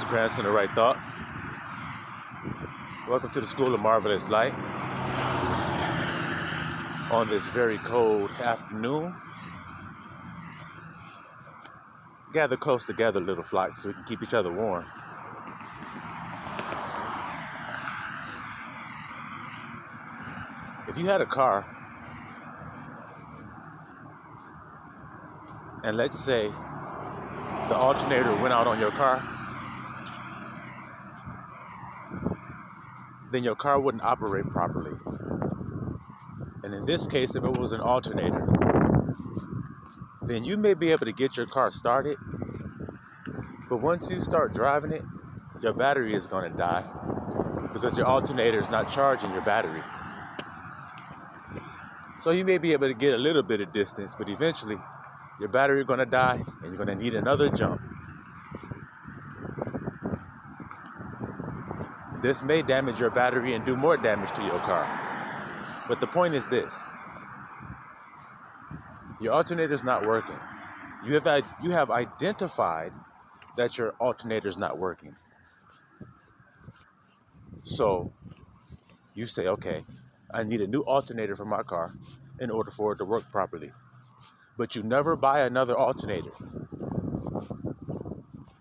Mr. Grandson of Right Thought. Welcome to the School of Marvelous Light. On this very cold afternoon, gather close together, little flock, so we can keep each other warm. If you had a car, and let's say the alternator went out on your car, then your car wouldn't operate properly. And in this case, if it was an alternator, then you may be able to get your car started, but once you start driving it, your battery is going to die because your alternator is not charging your battery. So you may be able to get a little bit of distance, but eventually your battery is going to die and you're going to need another jump. This may damage your battery and do more damage to your car. But the point is this: your alternator is not working. You have identified that your alternator is not working. So you say, okay, I need a new alternator for my car in order for it to work properly. But you never buy another alternator.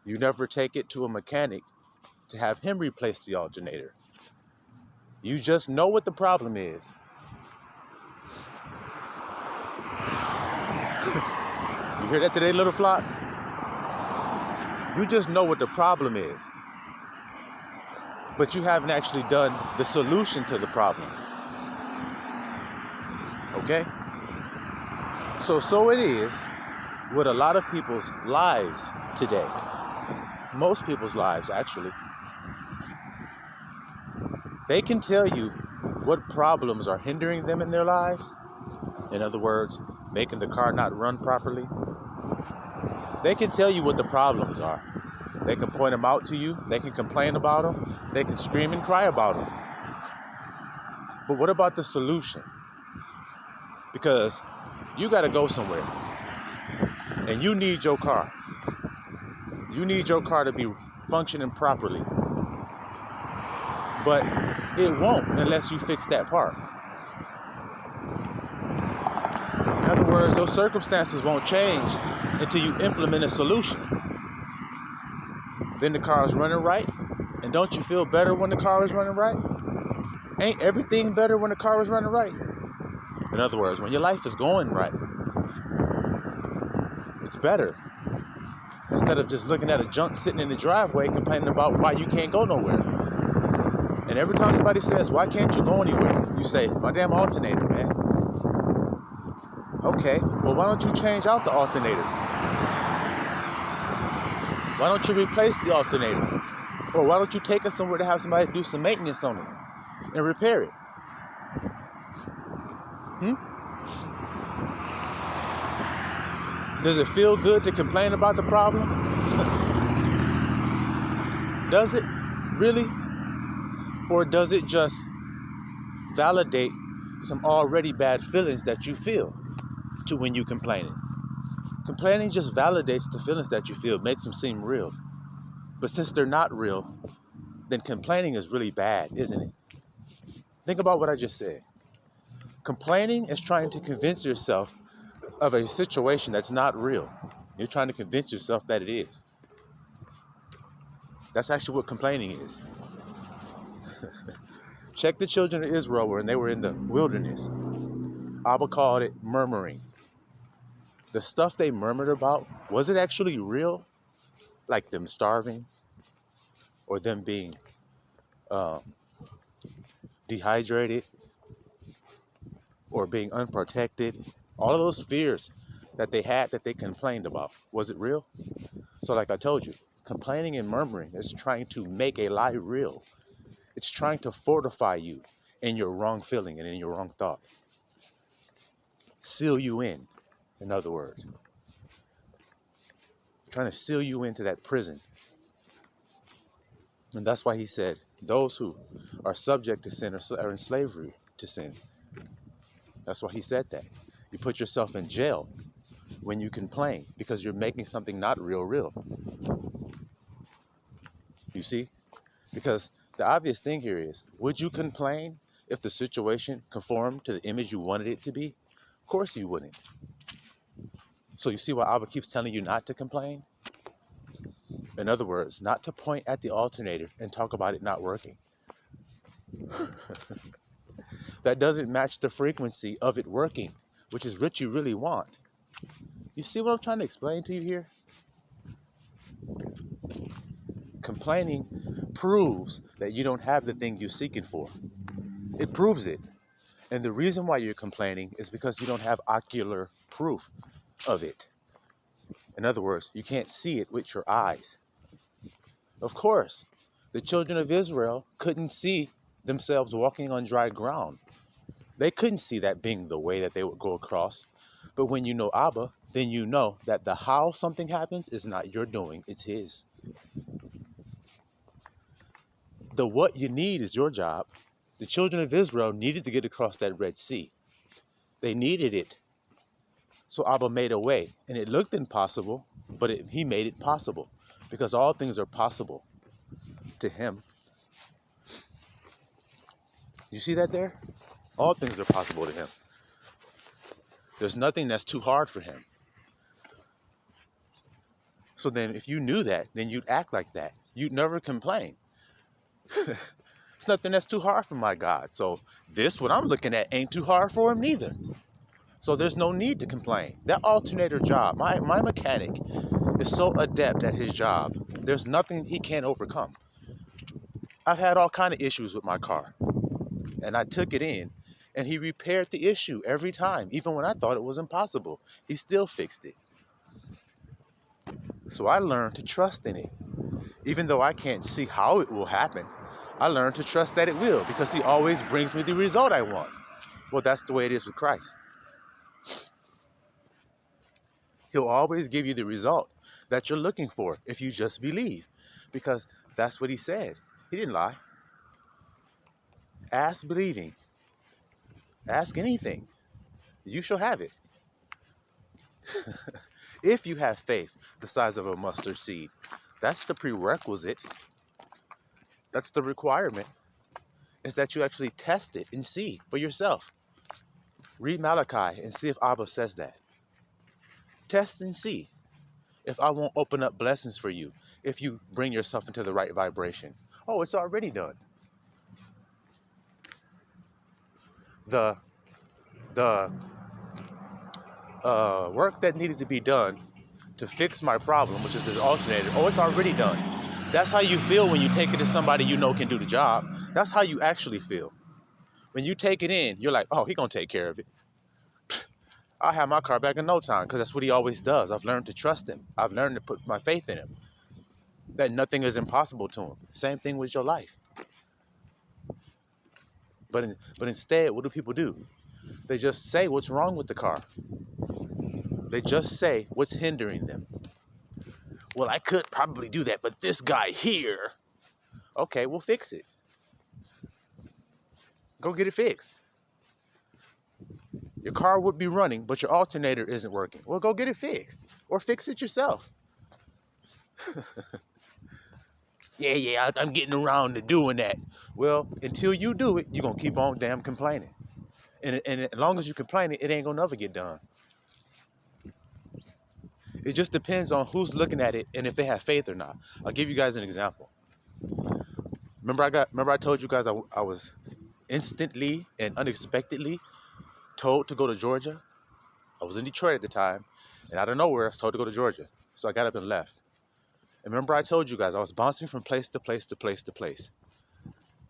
You never take it to a mechanic to have him replace the alternator. You just know what the problem is. You hear that today, little flock? You just know what the problem is, but you haven't actually done the solution to the problem. Okay? So it is with a lot of people's lives today. Most people's lives, actually. They can tell you what problems are hindering them in their lives. In other words, making the car not run properly. They can tell you what the problems are. They can point them out to you. They can complain about them. They can scream and cry about them. But what about the solution? Because you got to go somewhere. And you need your car. You need your car to be functioning properly. But it won't unless you fix that part. In other words, those circumstances won't change until you implement a solution. Then the car is running right. And don't you feel better when the car is running right? Ain't everything better when the car is running right? In other words, when your life is going right, it's better. Instead of just looking at a junk sitting in the driveway complaining about why you can't go nowhere. And every time somebody says, why can't you go anywhere? You say, my damn alternator, man. Okay, well, why don't you change out the alternator? Why don't you replace the alternator? Or why don't you take it somewhere to have somebody do some maintenance on it and repair it? Does it feel good to complain about the problem? Does it really? Or does it just validate some already bad feelings that you feel to when you complaining? Complaining just validates the feelings that you feel, makes them seem real. But since they're not real, then complaining is really bad, isn't it? Think about what I just said. Complaining is trying to convince yourself of a situation that's not real. You're trying to convince yourself that it is. That's actually what complaining is. Check the children of Israel when they were in the wilderness. Abba called it murmuring. The stuff they murmured about, was it actually real? Like them starving or them being dehydrated or being unprotected? All of those fears that they had that they complained about, was it real? So like I told you, complaining and murmuring is trying to make a lie real. It's trying to fortify you in your wrong feeling and in your wrong thought. Seal you in other words. Trying to seal you into that prison. And that's why he said, those who are subject to sin are in slavery to sin. That's why he said that. You put yourself in jail when you complain because you're making something not real. You see? Because the obvious thing here is, would you complain if the situation conformed to the image you wanted it to be? Of course you wouldn't. So you see why Abba keeps telling you not to complain? In other words, not to point at the alternator and talk about it not working. That doesn't match the frequency of it working, which is what you really want. You see what I'm trying to explain to you here? Complaining proves that you don't have the thing you're seeking for. It proves it. And the reason why you're complaining is because you don't have ocular proof of it. In other words, you can't see it with your eyes. Of course, the children of Israel couldn't see themselves walking on dry ground. They couldn't see that being the way that they would go across. But when you know Abba, then you know that the how something happens is not your doing, it's his. The what you need is your job. The children of Israel needed to get across that Red Sea. They needed it. So Abba made a way, and it looked impossible, but he made it possible, because all things are possible to him. You see that there? All things are possible to him. There's nothing that's too hard for him. So then if you knew that, then you'd act like that. You'd never complain. It's nothing that's too hard for my God. So this, what I'm looking at, ain't too hard for him neither. So there's no need to complain. That alternator job, my mechanic is so adept at his job. There's nothing he can't overcome. I've had all kind of issues with my car, and I took it in, and he repaired the issue every time, even when I thought it was impossible. He still fixed it. So I learned to trust in it. Even though I can't see how it will happen, I learned to trust that it will, because he always brings me the result I want. Well, that's the way it is with Christ. He'll always give you the result that you're looking for if you just believe, because that's what he said. He didn't lie. Ask believing. Ask anything. You shall have it. If you have faith the size of a mustard seed, that's the prerequisite. That's the requirement, is that you actually test it and see for yourself. Read Malachi and see if Abba says that. Test and see if I won't open up blessings for you if you bring yourself into the right vibration. Oh, it's already done. The work that needed to be done to fix my problem, which is the alternator, oh, it's already done. That's how you feel when you take it to somebody you know can do the job. That's how you actually feel. When you take it in, you're like, oh, he gonna take care of it. I'll have my car back in no time, because that's what he always does. I've learned to trust him. I've learned to put my faith in him, that nothing is impossible to him. Same thing with your life. But instead, what do people do? They just say what's wrong with the car. They just say what's hindering them. Well, I could probably do that, but this guy here. Okay, we'll fix it. Go get it fixed. Your car would be running, but your alternator isn't working. Well, go get it fixed, or fix it yourself. Yeah, I'm getting around to doing that. Well, until you do it, you're going to keep on damn complaining. And as long as you complain, it ain't going to never get done. It just depends on who's looking at it and if they have faith or not. I'll give you guys an example. Remember I told you guys I was instantly and unexpectedly told to go to Georgia? I was in Detroit at the time, and out of nowhere, I was told to go to Georgia. So I got up and left. And remember I told you guys I was bouncing from place to place to place to place.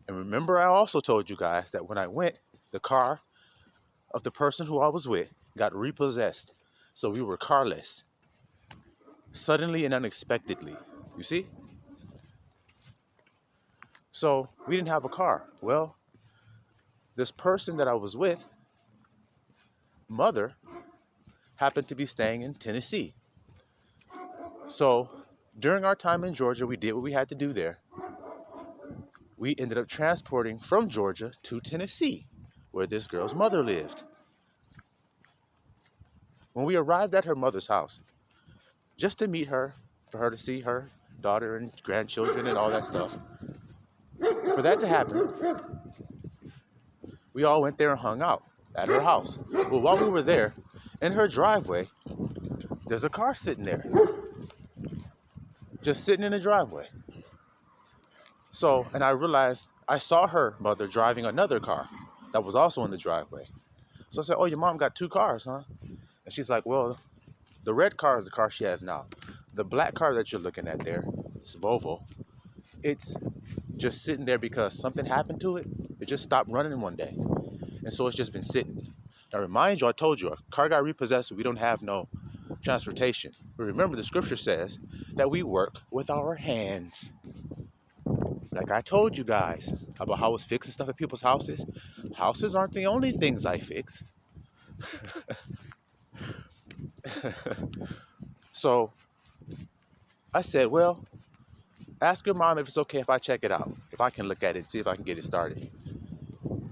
And remember I also told you guys that when I went, the car of the person who I was with got repossessed. So we were carless. Suddenly and unexpectedly. You see? So we didn't have a car. Well, this person that I was with, mother, happened to be staying in Tennessee. So during our time in Georgia, we did what we had to do there. We ended up transporting from Georgia to Tennessee, where this girl's mother lived. When we arrived at her mother's house, just to meet her, for her to see her, daughter and grandchildren and all that stuff. For that to happen, we all went there and hung out at her house. Well, while we were there, in her driveway, there's a car sitting there. Just sitting in the driveway. So, and I realized I saw her mother driving another car that was also in the driveway. So I said, oh, your mom got two cars, huh? And she's like, well, the red car is the car she has now. The black car that you're looking at there, it's Volvo, it's just sitting there because something happened to it. It just stopped running one day. And so it's just been sitting. Now, remind you, I told you, a car got repossessed, we don't have no transportation. But remember, the scripture says that we work with our hands. Like I told you guys about how I was fixing stuff at people's houses. Houses aren't the only things I fix. So I said, well, ask your mom if it's okay if I check it out, if I can look at it and see if I can get it started.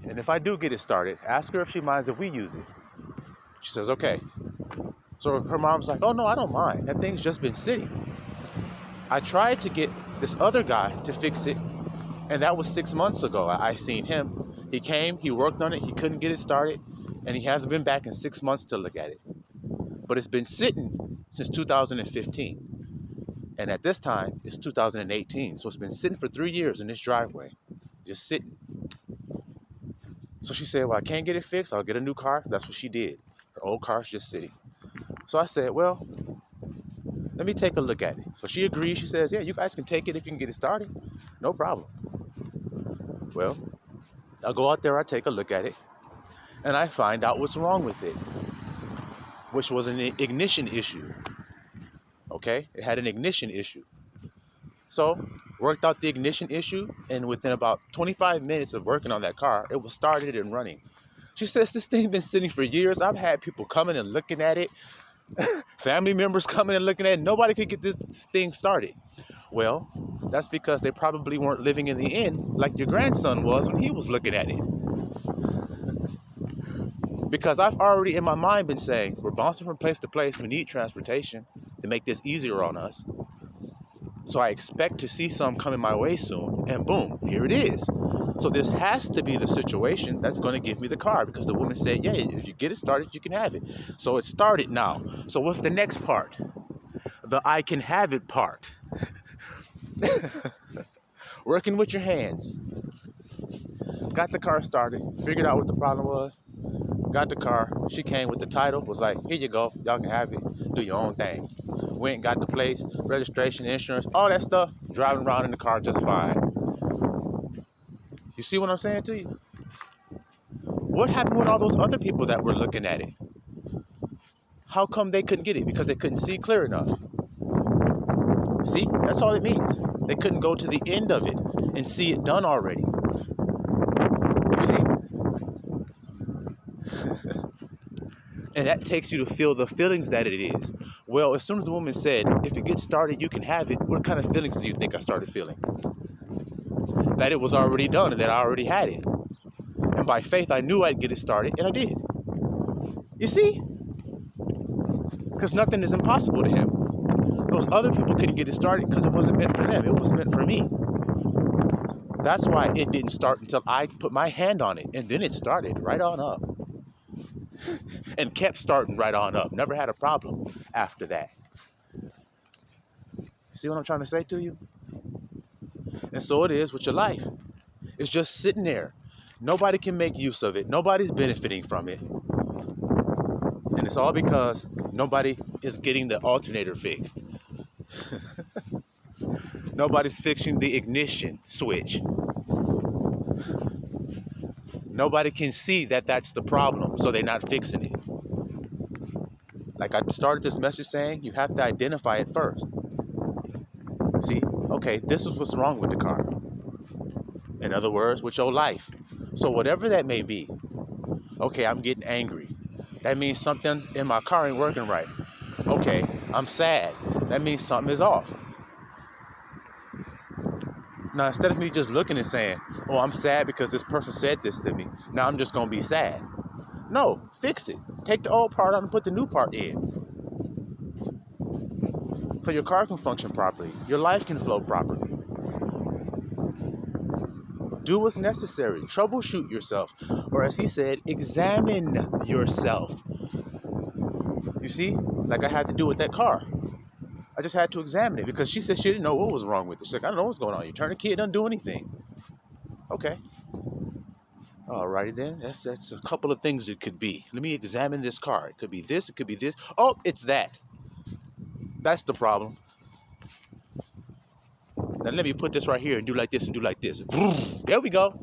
And if I do get it started, ask her if she minds if we use it. She says, okay. So her mom's like, oh no, I don't mind. That thing's just been sitting. I tried to get this other guy to fix it, and that was 6 months ago. I seen him. He came, he worked on it, he couldn't get it started, and he hasn't been back in 6 months to look at it. But it's been sitting since 2015. And at this time, it's 2018. So it's been sitting for 3 years in this driveway, just sitting. So she said, well, I can't get it fixed. I'll get a new car. That's what she did. Her old car's just sitting. So I said, well, let me take a look at it. So she agreed. She says, yeah, you guys can take it if you can get it started. No problem. Well, I'll go out there, I take a look at it, and I find out what's wrong with it, which was an ignition issue. Okay? It had an ignition issue. So, worked out the ignition issue, and within about 25 minutes of working on that car, it was started and running. She says, this thing's been sitting for years. I've had people coming and looking at it, family members coming and looking at it. Nobody could get this thing started. Well, that's because they probably weren't living in the inn like your grandson was when he was looking at it. Because I've already in my mind been saying, we're bouncing from place to place. We need transportation to make this easier on us. So I expect to see some coming my way soon. And boom, here it is. So this has to be the situation that's going to give me the car, because the woman said, yeah, if you get it started, you can have it. So it's started now. So what's the next part? The I can have it part. Working with your hands. Got the car started, figured out what the problem was, got the car. She came with the title, was like, here you go, y'all can have it, do your own thing. Went, got the place, registration, insurance, all that stuff, driving around in the car just fine. You see what I'm saying to you? What happened with all those other people that were looking at it? How come they couldn't get it? Because they couldn't see clear enough. See, that's all it means. They couldn't go to the end of it and see it done already. You see? And that takes you to feel the feelings that it is. Well, as soon as the woman said, if it gets started, you can have it, what kind of feelings do you think I started feeling? That it was already done and that I already had it. And by faith, I knew I'd get it started, and I did. You see? Because nothing is impossible to him. Those other people couldn't get it started because it wasn't meant for them. It was meant for me. That's why it didn't start until I put my hand on it. And then it started right on up. And kept starting right on up. Never had a problem after that. See what I'm trying to say to you? And so it is with your life. It's just sitting there. Nobody can make use of it. Nobody's benefiting from it. And it's all because nobody is getting the alternator fixed. Nobody's fixing the ignition switch. Nobody can see that that's the problem, so they're not fixing it. Like I started this message saying, you have to identify it first. See, okay, this is what's wrong with the car. In other words, with your life. So whatever that may be, okay, I'm getting angry. That means something in my car ain't working right. Okay, I'm sad. That means something is off. Now, instead of me just looking and saying, oh, I'm sad because this person said this to me, now I'm just going to be sad. No, fix it. Take the old part out and put the new part in. so your car can function properly. Your life can flow properly. Do what's necessary. Troubleshoot yourself. Or as he said, examine yourself. You see, like I had to do with that car. I just had to examine it because she said she didn't know what was wrong with it. She's like, I don't know what's going on. You turn the key, it doesn't do anything. Okay. Alrighty then. That's a couple of things it could be. Let me examine this car. It could be this, it could be this. Oh, it's that. That's the problem. Now let me put this right here and do like this and do like this. There we go.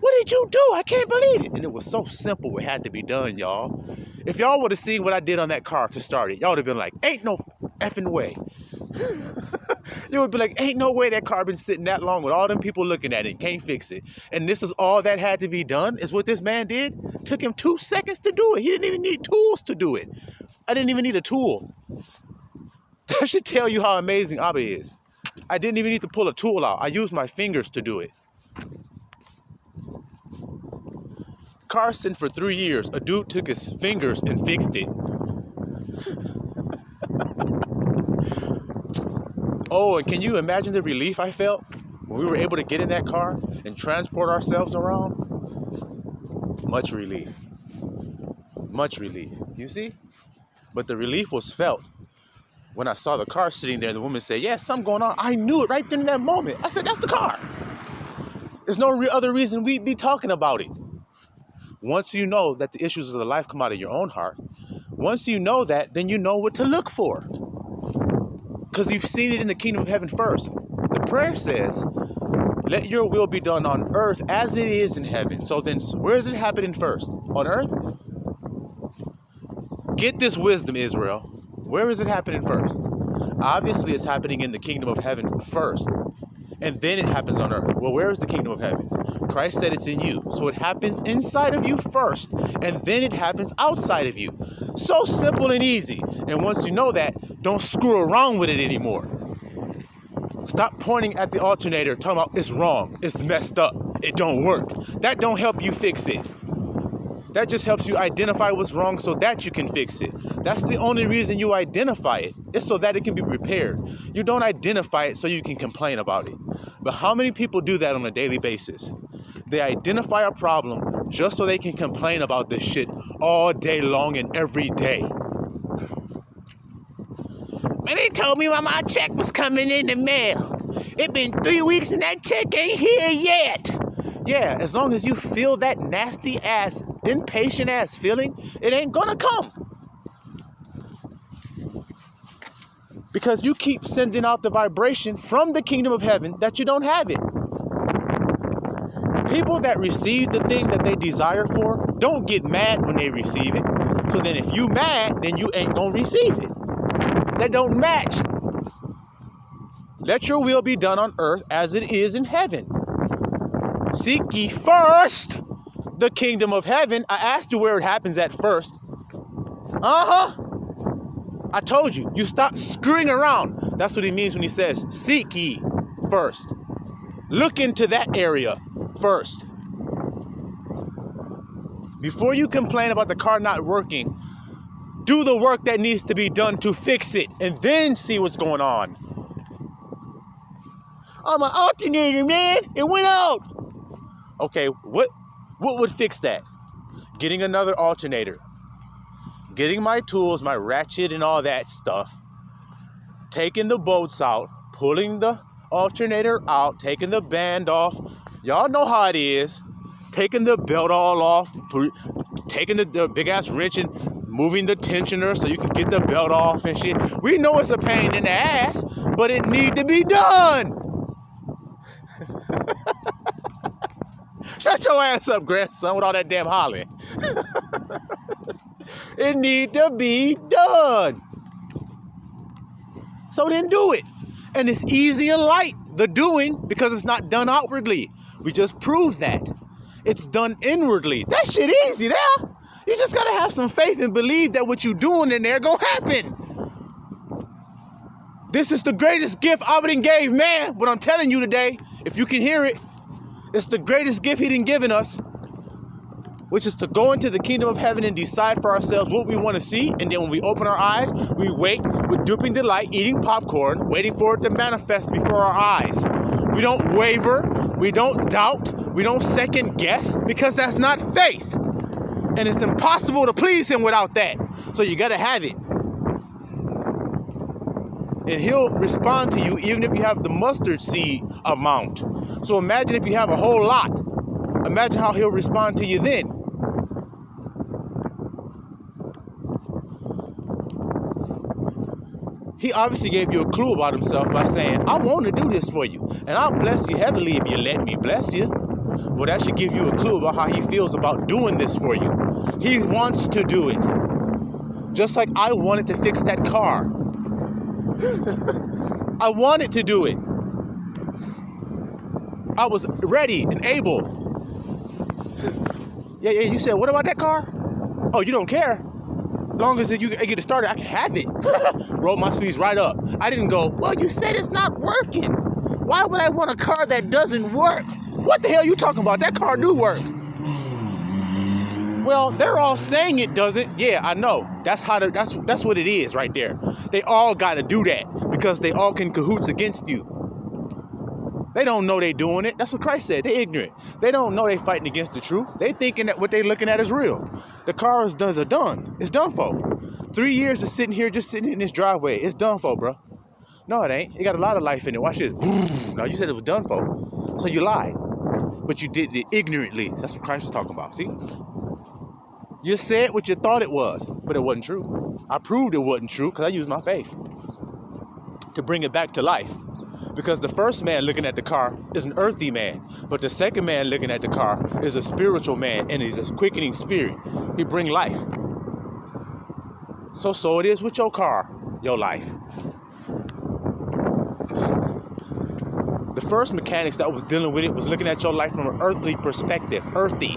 What did you do? I can't believe it. And it was so simple it had to be done, y'all. If y'all would have seen what I did on that car to start it, y'all would have been like, ain't no effing way. You would be like, ain't no way that car been sitting that long with all them people looking at it and can't fix it. And this is all that had to be done, is what this man did? Took him 2 seconds to do it. He didn't even need tools to do it. I didn't even need a tool. That should tell you how amazing Abba is. I didn't even need to pull a tool out. I used my fingers to do it. Carson, for 3 years, a dude took his fingers and fixed it. Oh, and can you imagine the relief I felt when we were able to get in that car and transport ourselves around? Much relief. Much relief. You see? But the relief was felt when I saw the car sitting there and the woman said, yeah, something going on. I knew it right then in that moment. I said, that's the car. There's no other reason we'd be talking about it. Once you know that the issues of the life come out of your own heart, once you know that, then you know what to look for. Because you've seen it in the kingdom of heaven first. The prayer says, let your will be done on earth as it is in heaven. So then, where is it happening first? On earth? Get this wisdom, Israel. Where is it happening first? Obviously, it's happening in the kingdom of heaven first. And then it happens on earth. Well, where is the kingdom of heaven? Christ said it's in you. So it happens inside of you first, and then it happens outside of you. So simple and easy. And once you know that, don't screw around with it anymore. Stop pointing at the alternator, talking about it's wrong, it's messed up, it don't work. That don't help you fix it. That just helps you identify what's wrong so that you can fix it. That's the only reason you identify it. It's so that it can be repaired. You don't identify it so you can complain about it. But how many people do that on a daily basis? They identify a problem just so they can complain about this shit all day long and every day. And they told me my check was coming in the mail. It been 3 weeks and that check ain't here yet. Yeah, as long as you feel that nasty ass, impatient ass feeling, it ain't gonna come. Because you keep sending out the vibration from the kingdom of heaven that you don't have it. People that receive the thing that they desire for don't get mad when they receive it. So then if you mad, then you ain't gonna receive it. That don't match. Let your will be done on earth as it is in heaven. Seek ye first the kingdom of heaven. I asked you where it happens at first. I told you. You stop screwing around. That's what he means when he says, seek ye first. Look into that area first. Before you complain about the car not working, do the work that needs to be done to fix it, and then see what's going on. Oh, my alternator, man, it went out. Okay, what would fix that? Getting another alternator. Getting my tools, my ratchet and all that stuff. Taking the bolts out, pulling the alternator out, taking the band off. Y'all know how it is. Taking the belt all off, taking the big ass wrench and moving the tensioner so you can get the belt off and shit. We know it's a pain in the ass, but it need to be done. Shut your ass up, grandson, with all that damn hollering. It need to be done. So then do it. And it's easy and light, the doing, because it's not done outwardly. We just proved that. It's done inwardly. That shit easy there. You just gotta have some faith and believe that what you doing in there gonna happen. This is the greatest gift Abba done gave man. What I'm telling you today, if you can hear it, it's the greatest gift he done given us. which is to go into the kingdom of heaven and decide for ourselves what we want to see. And then when we open our eyes, we wait with drooping delight, eating popcorn, waiting for it to manifest before our eyes. We don't waver, we don't doubt, we don't second guess, because that's not faith. And it's impossible to please him without that. So you got to have it. And he'll respond to you even if you have the mustard seed amount. So imagine if you have a whole lot. Imagine how he'll respond to you then. He obviously gave you a clue about himself by saying, I want to do this for you. And I'll bless you heavily if you let me bless you. Well, that should give you a clue about how he feels about doing this for you. He wants to do it. Just like I wanted to fix that car. I wanted to do it. I was ready and able. Yeah, you said, what about that car? Oh, you don't care? As long as you get it started, I can have it. Roll my sleeves right up. I didn't go, well, you said it's not working. Why would I want a car that doesn't work? What the hell are you talking about? That car do work. Well, they're all saying it doesn't. Yeah, I know. That's what it is right there. They all got to do that because they all can cahoots against you. They don't know they doing it. That's what Christ said. They ignorant. They don't know they fighting against the truth. They thinking that what they looking at is real. The car is done. It's done for. 3 years of sitting here, just sitting in this driveway. It's done for, bro. No, it ain't. It got a lot of life in it. Watch this. No, you said it was done for. So you lied. But you did it ignorantly. That's what Christ was talking about. See? You said what you thought it was, but it wasn't true. I proved it wasn't true because I used my faith to bring it back to life. Because the first man looking at the car is an earthly man, but the second man looking at the car is a spiritual man, and he's a quickening spirit. He brings life. So it is with your car, your life. The first mechanics that was dealing with it was looking at your life from an earthly perspective. Earthy.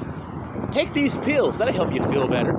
Take these pills. That'll help you feel better.